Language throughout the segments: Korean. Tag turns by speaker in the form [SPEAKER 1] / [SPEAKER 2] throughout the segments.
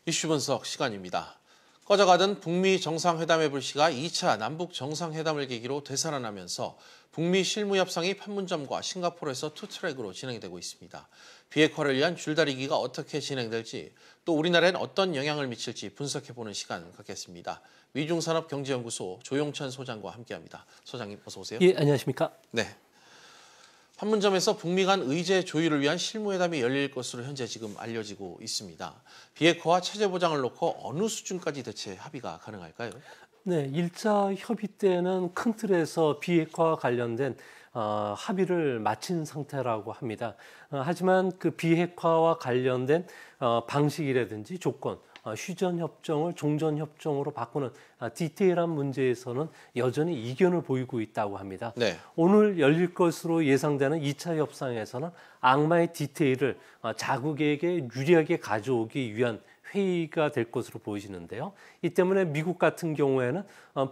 [SPEAKER 1] 이슈 분석 시간입니다. 꺼져가던 북미 정상회담의 불씨가 2차 남북 정상회담을 계기로 되살아나면서 북미 실무 협상이 판문점과 싱가포르에서 투트랙으로 진행되고 있습니다. 비핵화를 위한 줄다리기가 어떻게 진행될지, 또 우리나라엔 어떤 영향을 미칠지 분석해보는 시간 갖겠습니다. 위중산업경제연구소 조용천 소장과 함께합니다. 소장님 어서 오세요.
[SPEAKER 2] 예, 안녕하십니까?
[SPEAKER 1] 네. 판문점에서 북미 간 의제 조율을 위한 실무회담이 열릴 것으로 현재 지금 알려지고 있습니다. 비핵화와 체제 보장을 놓고 어느 수준까지 대체 합의가 가능할까요?
[SPEAKER 2] 네, 1차 협의 때는 큰 틀에서 비핵화와 관련된 합의를 마친 상태라고 합니다. 하지만 그 비핵화와 관련된 방식이라든지 조건, 휴전협정을 종전협정으로 바꾸는 디테일한 문제에서는 여전히 이견을 보이고 있다고 합니다.
[SPEAKER 1] 네.
[SPEAKER 2] 오늘 열릴 것으로 예상되는 2차 협상에서는 악마의 디테일을 자국에게 유리하게 가져오기 위한 회의가 될 것으로 보이시는데요. 이 때문에 미국 같은 경우에는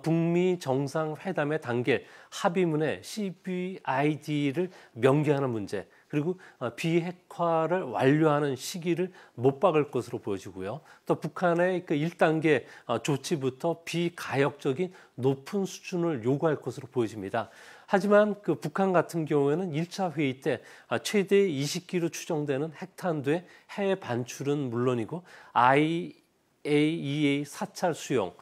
[SPEAKER 2] 북미 정상회담의 단계 합의문에 CVID를 명기하는 문제, 그리고 비핵화를 완료하는 시기를 못 박을 것으로 보여지고요. 또 북한의 그 1단계 조치부터 비가역적인 높은 수준을 요구할 것으로 보여집니다. 하지만 그 북한 같은 경우에는 1차 회의 때 최대 20기로 추정되는 핵탄두의 해외 반출은 물론이고 IAEA 사찰 수용,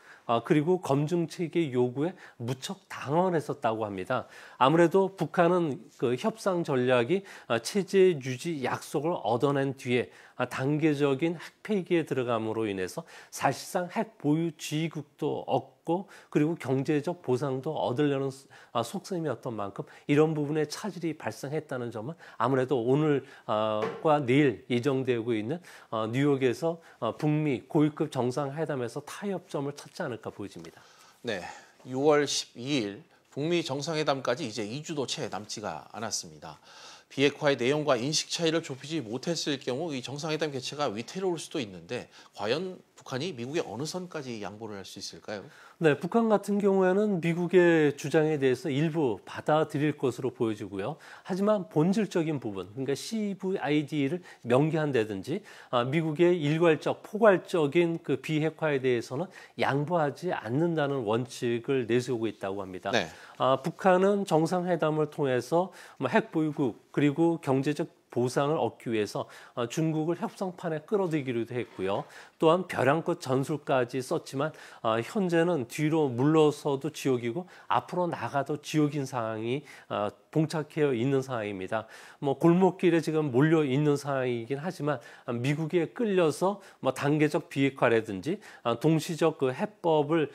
[SPEAKER 2] 그리고 검증 체계 요구에 무척 당황했었다고 합니다. 아무래도 북한은 그 협상 전략이 체제 유지 약속을 얻어낸 뒤에 단계적인 핵 폐기에 들어감으로 인해서 사실상 핵 보유 지휘국도 얻고 그리고 경제적 보상도 얻으려는 속셈이었던 만큼 이런 부분에 차질이 발생했다는 점은 아무래도 오늘과 내일 예정되고 있는 뉴욕에서 북미 고위급 정상회담에서 타협점을 찾지 않을까 보여집니다.
[SPEAKER 1] 네, 6월 12일 북미 정상회담까지 이제 2주도 채 남지가 않았습니다. 비핵화의 내용과 인식 차이를 좁히지 못했을 경우 이 정상회담 개최가 위태로울 수도 있는데 과연 북한이 미국의 어느 선까지 양보를 할 수 있을까요?
[SPEAKER 2] 네, 북한 같은 경우에는 미국의 주장에 대해서 일부 받아들일 것으로 보여지고요. 하지만 본질적인 부분, 그러니까 CVID를 명기한다든지 미국의 일괄적, 포괄적인 그 비핵화에 대해서는 양보하지 않는다는 원칙을 내세우고 있다고 합니다.
[SPEAKER 1] 네.
[SPEAKER 2] 북한은 정상회담을 통해서 핵 보유국 그리고 경제적 보상을 얻기 위해서 중국을 협상판에 끌어들이기도 했고요. 또한 벼랑끝 전술까지 썼지만 현재는 뒤로 물러서도 지옥이고 앞으로 나가도 지옥인 상황이 봉착해 있는 상황입니다. 뭐 골목길에 지금 몰려 있는 상황이긴 하지만 미국에 끌려서 뭐 단계적 비핵화라든지 동시적 그 해법을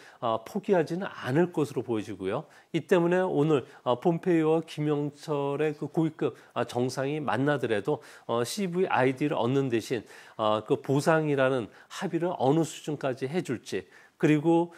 [SPEAKER 2] 포기하지는 않을 것으로 보여지고요. 이 때문에 오늘 폼페이오와 김영철의 그 고위급 정상이 만나더라도 CVID를 얻는 대신 그 보상이라는 합의를 어느 수준까지 해줄지, 그리고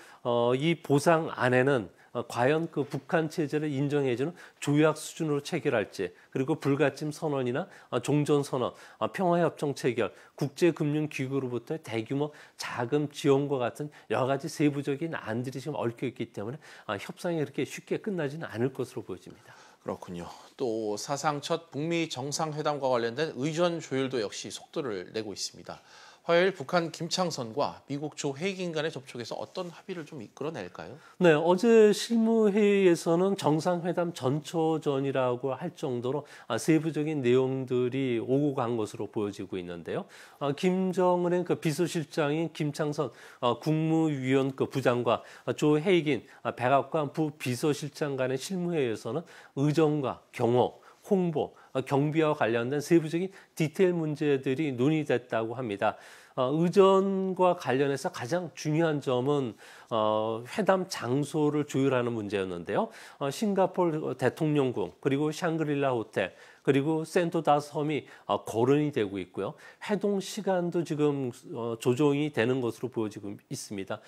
[SPEAKER 2] 이 보상 안에는 과연 그 북한 체제를 인정해주는 조약 수준으로 체결할지, 그리고 불가침 선언이나 종전 선언, 평화협정 체결, 국제금융기구로부터의 대규모 자금 지원과 같은 여러 가지 세부적인 안들이 지금 얽혀 있기 때문에 협상이 그렇게 쉽게 끝나지는 않을 것으로 보여집니다.
[SPEAKER 1] 그렇군요. 또 사상 첫 북미 정상회담과 관련된 의전 조율도 역시 속도를 내고 있습니다. 화요일 북한 김창선과 미국 조 헤이긴 간의 접촉에서 어떤 합의를 좀 이끌어낼까요?
[SPEAKER 2] 네, 어제 실무회의에서는 정상회담 전초전이라고 할 정도로 세부적인 내용들이 오고 간 것으로 보여지고 있는데요. 김정은의 그 비서실장인 김창선 국무위원 그 부장과 조 헤이긴 백악관 부비서실장 간의 실무회의에서는 의정과 경호, 홍보, 경비와 관련된 세부적인 디테일 문제들이 논의됐다고 합니다. 의전과 관련해서 가장 중요한 점은 회담 장소를 조율하는 문제였는데요. 싱가포르 대통령궁, 그리고 샹그릴라 호텔, 그리고 센토다 섬이 거론이 되고 있고요. 회동 시간도 지금 조정이 되는 것으로 보여지고 있습니다.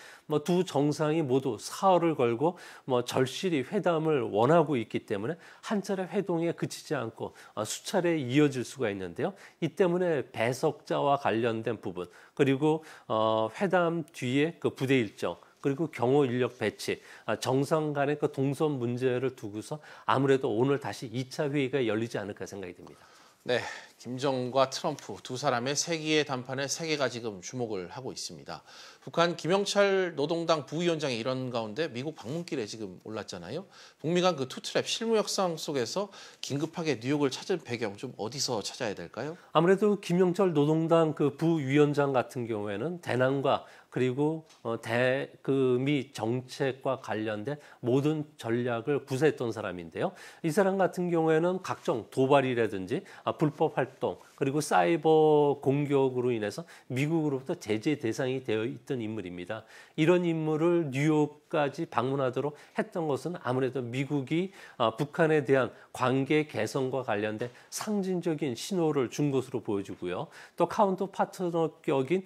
[SPEAKER 2] 두 정상이 모두 사흘을 걸고 절실히 회담을 원하고 있기 때문에 한 차례 회동에 그치지 않고 수차례 이어질 수가 있는데요. 이 때문에 배석자와 관련된 부분, 그리고 회담 뒤에 그 부대 일정, 그리고 경호 인력 배치, 정상 간의 그 동선 문제를 두고서 아무래도 오늘 다시 2차 회의가 열리지 않을까 생각이 듭니다.
[SPEAKER 1] 네, 김정은과 트럼프 두 사람의 세기의 단판에 세계가 지금 주목을 하고 있습니다. 북한 김영철 노동당 부위원장이 이런 가운데 미국 방문길에 지금 올랐잖아요. 북미 간 그 투트랩 실무 협상 속에서 긴급하게 뉴욕을 찾은 배경 좀 어디서 찾아야 될까요?
[SPEAKER 2] 아무래도 김영철 노동당 그 부위원장 같은 경우에는 대남과 그리고 미 정책과 관련된 모든 전략을 구사했던 사람인데요. 이 사람 같은 경우에는 각종 도발이라든지 불법 활동 그리고 사이버 공격으로 인해서 미국으로부터 제재 대상이 되어 있던 인물입니다. 이런 인물을 뉴욕까지 방문하도록 했던 것은 아무래도 미국이 북한에 대한 관계 개선과 관련된 상징적인 신호를 준 것으로 보여지고요. 또 카운터 파트너격인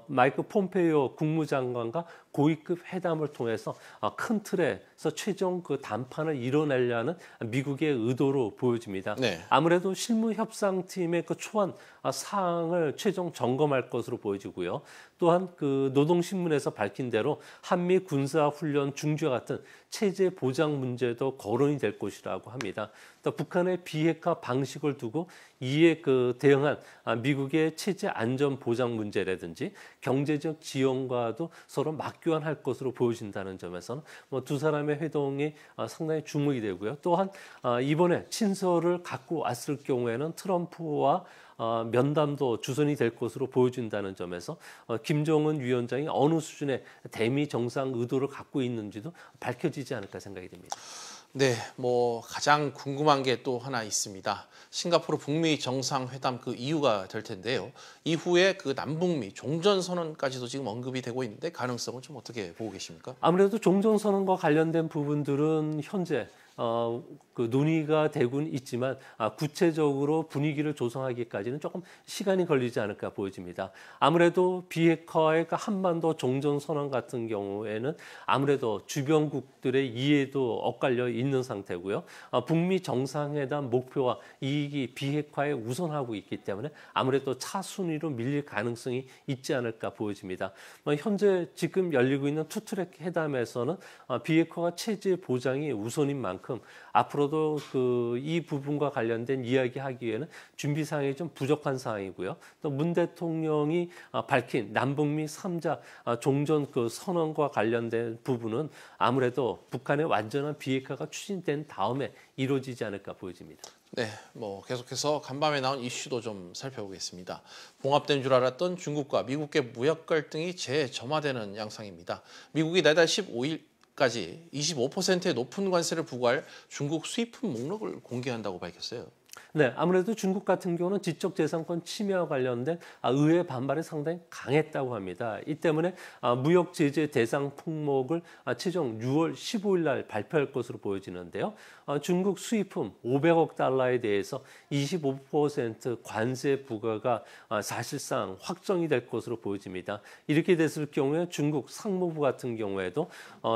[SPEAKER 2] 마이크 폼페이오 국무장관과 고위급 회담을 통해서 큰 틀에서 최종 그 단판을 이뤄내려는 미국의 의도로 보여집니다.
[SPEAKER 1] 네.
[SPEAKER 2] 아무래도 실무협상팀의 그 초안 사항을 최종 점검할 것으로 보여지고요. 또한 그 노동신문에서 밝힌 대로 한미 군사훈련 중지와 같은 체제 보장 문제도 거론이 될 것이라고 합니다. 또 북한의 비핵화 방식을 두고 이에 그 대응한 미국의 체제 안전 보장 문제라든지 경제적 지원과도 서로 맞교환할 것으로 보여진다는 점에서는 두 사람의 회동이 상당히 주목이 되고요. 또한 이번에 친서를 갖고 왔을 경우에는 트럼프와 면담도 주선이 될 것으로 보여진다는 점에서 김정은 위원장이 어느 수준의 대미 정상 의도를 갖고 있는지도 밝혀지지 않을까 생각이 됩니다.
[SPEAKER 1] 네, 가장 궁금한 게 또 하나 있습니다. 싱가포르 북미 정상회담 그 이유가 될 텐데요. 이후에 그 남북미 종전선언까지도 지금 언급이 되고 있는데 가능성은 좀 어떻게 보고 계십니까?
[SPEAKER 2] 아무래도 종전선언과 관련된 부분들은 현재 그 논의가 되고는 있지만 구체적으로 분위기를 조성하기까지는 조금 시간이 걸리지 않을까 보여집니다. 아무래도 비핵화의 한반도 종전선언 같은 경우에는 아무래도 주변국들의 이해도 엇갈려 있는 상태고요. 북미 정상회담 목표와 이익이 비핵화에 우선하고 있기 때문에 아무래도 차순위로 밀릴 가능성이 있지 않을까 보여집니다. 현재 지금 열리고 있는 투트랙 회담에서는 비핵화와 체제 보장이 우선인 만큼 앞으로도 이 부분과 관련된 이야기하기에는 준비 사항이 좀 부족한 사항이고요. 또 문 대통령이 밝힌 남북미 3자 종전 그 선언과 관련된 부분은 아무래도 북한의 완전한 비핵화가 추진된 다음에 이루어지지 않을까 보여집니다.
[SPEAKER 1] 네, 계속해서 간밤에 나온 이슈도 좀 살펴보겠습니다. 봉합된 줄 알았던 중국과 미국의 무역 갈등이 재점화되는 양상입니다. 미국이 내달 15일까지 25%의 높은 관세를 부과할 중국 수입품 목록을 공개한다고 밝혔어요.
[SPEAKER 2] 네, 아무래도 중국 같은 경우는 지적재산권 침해와 관련된 의회 반발이 상당히 강했다고 합니다. 이 때문에 무역 제재 대상 품목을 최종 6월 15일 날 발표할 것으로 보여지는데요. 중국 수입품 500억 달러에 대해서 25% 관세 부과가 사실상 확정이 될 것으로 보여집니다. 이렇게 됐을 경우에 중국 상무부 같은 경우에도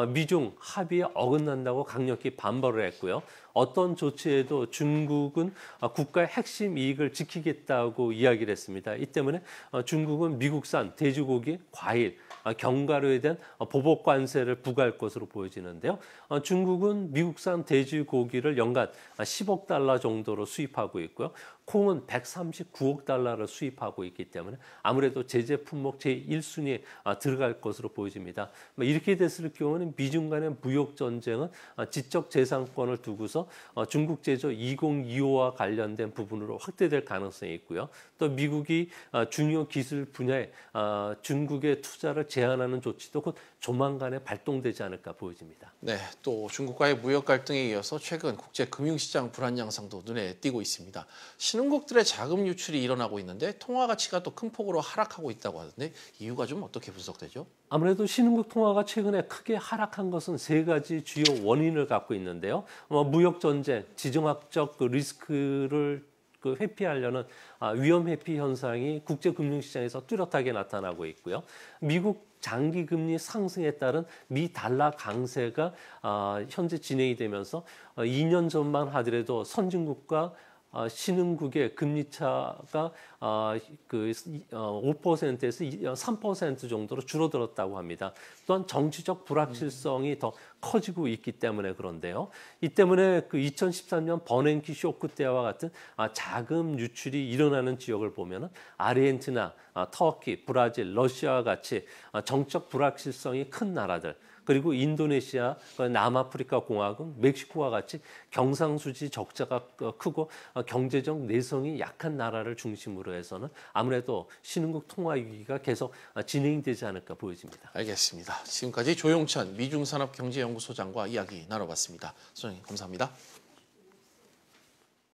[SPEAKER 2] 미중 합의에 어긋난다고 강력히 반발을 했고요. 어떤 조치에도 중국은 국가의 핵심 이익을 지키겠다고 이야기를 했습니다. 이 때문에 중국은 미국산 돼지고기, 과일, 견과류에 대한 보복 관세를 부과할 것으로 보여지는데요. 중국은 미국산 돼지고기를 연간 10억 달러 정도로 수입하고 있고요. 콩은 139억 달러를 수입하고 있기 때문에 아무래도 제재 품목 제1순위에 들어갈 것으로 보여집니다. 이렇게 됐을 경우는 미중 간의 무역 전쟁은 지적 재산권을 두고서 중국 제조 2025와 관련된 부분으로 확대될 가능성이 있고요. 또 미국이 중요 기술 분야에 중국의 투자를 제한하는 조치도 곧 조만간에 발동되지 않을까 보여집니다.
[SPEAKER 1] 네, 또 중국과의 무역 갈등에 이어서 최근 국제 금융시장 불안 양상도 눈에 띄고 있습니다. 신흥국들의 자금 유출이 일어나고 있는데 통화 가치가 또 큰 폭으로 하락하고 있다고 하던데 이유가 좀 어떻게 분석되죠?
[SPEAKER 2] 아무래도 신흥국 통화가 최근에 크게 하락한 것은 세 가지 주요 원인을 갖고 있는데요. 무역 전쟁, 지정학적 리스크를 회피하려는 위험 회피 현상이 국제 금융시장에서 뚜렷하게 나타나고 있고요. 미국 장기 금리 상승에 따른 미 달러 강세가 현재 진행이 되면서 2년 전만 하더라도 선진국과 신흥국의 금리차가 5%에서 3% 정도로 줄어들었다고 합니다. 또한 정치적 불확실성이 더 커지고 있기 때문에 그런데요. 이 때문에 그 2013년 버냉키 쇼크 때와 같은 자금 유출이 일어나는 지역을 보면은 아르헨티나, 터키, 브라질, 러시아와 같이 정적 불확실성이 큰 나라들, 그리고 인도네시아, 남아프리카 공화국, 멕시코와 같이 경상수지 적자가 크고 경제적 내성이 약한 나라를 중심으로 해서는 아무래도 신흥국 통화 위기가 계속 진행되지 않을까 보여집니다.
[SPEAKER 1] 알겠습니다. 지금까지 조용천 미중산업경제연구소장과 이야기 나눠봤습니다. 소장님 감사합니다.